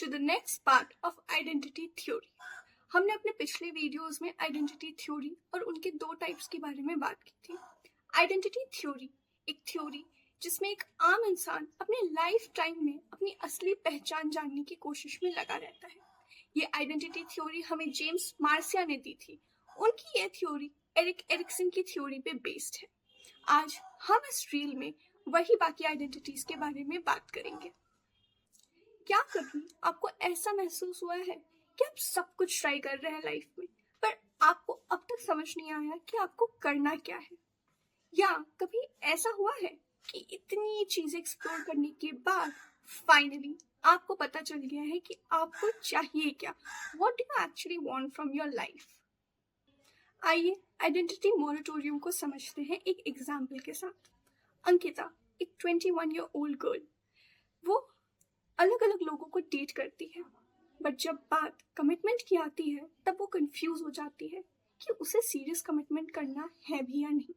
to the next part of identity theory. हमने अपने पिछले वीडियोस में आइडेंटिटी थ्योरी और उनके दो टाइप्स के बारे में बात की थी। आइडेंटिटी थ्योरी एक थ्योरी जिसमें एक आम इंसान अपने लाइफ टाइम में अपनी असली पहचान जानने की कोशिश में लगा रहता है। ये आइडेंटिटी थ्योरी हमें जेम्स मार्सिया ने दी थी। उनकी ये थ्योरी एरिक एरिक्सन की थ्योरी पे बेस्ड है। आज हम इस रील में वही बाकी आइडेंटिटीज के बारे में बात करेंगे। क्या कभी आपको ऐसा महसूस हुआ है कि आप सब कुछ ट्राई कर रहे हैं लाइफ में, पर आपको अब तक समझ नहीं आया कि आपको करना क्या है? या कभी ऐसा हुआ है कि इतनी चीजें एक्सप्लोर करने के बाद फाइनली आपको पता चल गया है कि आपको चाहिए क्या? What do you actually want from your life? आइए आइडेंटिटी मोरेटोरियम को समझते हैं एक एग्जाम्पल के साथ। अंकिता एक 21 ईयर ओल्ड गर्ल, वो अलग अलग लोगों को डेट करती है, बट जब बात कमिटमेंट की आती है तब वो कंफ्यूज हो जाती है कि उसे सीरियस कमिटमेंट करना है भी या नहीं।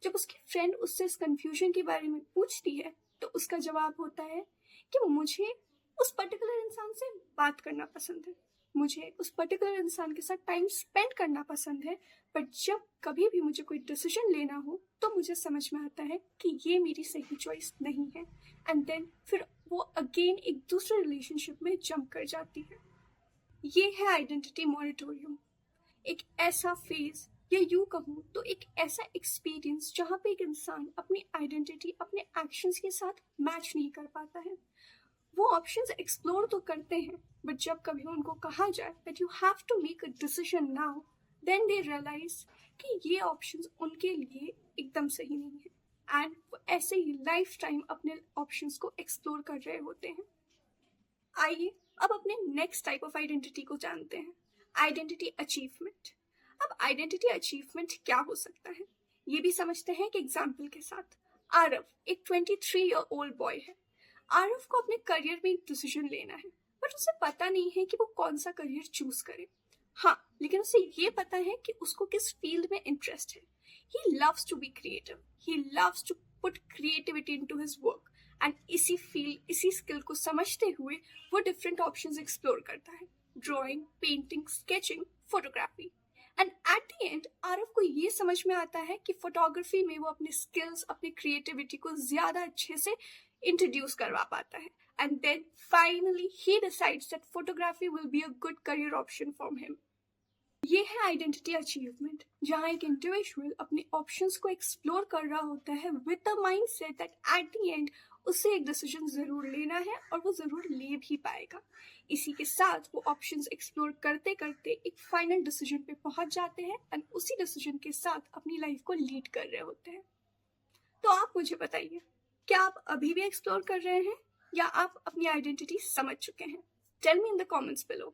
जब उसकी फ्रेंड उससे इस कंफ्यूजन के बारे में पूछती है तो उसका जवाब होता है कि मुझे उस पर्टिकुलर इंसान से बात करना पसंद है, मुझे उस पर्टिकुलर इंसान के साथ टाइम स्पेंड करना पसंद है, बट जब कभी भी मुझे कोई डिसीजन लेना हो तो मुझे समझ में आता है कि ये मेरी सही चॉइस नहीं है। एंड देन फिर वो अगेन एक दूसरे रिलेशनशिप में जंप कर जाती है। ये है आइडेंटिटी मॉरेटोरियम, एक ऐसा फेज या यूं कहूँ तो एक ऐसा एक्सपीरियंस जहाँ पे एक इंसान अपनी आइडेंटिटी अपने एक्शंस के साथ मैच नहीं कर पाता है। वो ऑप्शंस एक्सप्लोर तो करते हैं, बट जब कभी उनको कहा जाए that you have to make a decision now, then they realise कि ये ऑप्शंस उनके लिए एकदम सही नहीं है एंड वो ऐसे ही लाइफ टाइम अपने ऑप्शंस को एक्सप्लोर कर रहे होते हैं। आइए अब अपने नेक्स्ट टाइप ऑफ आइडेंटिटी को जानते हैं, आइडेंटिटी अचीवमेंट। अब आइडेंटिटी अचीवमेंट क्या हो सकता है ये भी समझते हैं एक एग्जाम्पल के साथ। आरव एक 23 ईयर ओल्ड बॉय है। आरव को अपने करियर में एक डिसीजन लेना है, बट उसे पता नहीं है कि वो कौन सा करियर चूज करे। हाँ, लेकिन उसे ये पता है कि उसको किस फील्ड में इंटरेस्ट है। He loves to be creative, he loves to put creativity into his work and इसी फील्ड इसी स्किल को समझते हुए वो डिफरेंट ऑप्शंस एक्सप्लोर करता है, drawing, painting, sketching, photography. And at the end Aarav को ये समझ में आता है कि फोटोग्राफी में वो अपने स्किल्स अपनी क्रिएटिविटी को ज्यादा अच्छे से इंट्रोड्यूस करवा पाता है। And then finally he decides that photography will be a good career option for him. ये है आइडेंटिटी अचीवमेंट, जहाँ एक इंडिविजुअल अपने ऑप्शंस को एक्सप्लोर कर रहा होता है with the mindset that at the and उसे एक डिसीजन जरूर लेना है और वो जरूर ले भी पाएगा। इसी के साथ वो ऑप्शंस एक्सप्लोर करते करते एक फाइनल डिसीजन पे पहुंच जाते हैं एंड उसी डिसीजन के साथ अपनी लाइफ को लीड कर रहे होते हैं। तो आप मुझे बताइए, क्या आप अभी भी एक्सप्लोर कर रहे हैं या आप अपनी आइडेंटिटी समझ चुके हैं? Tell me in the comments below.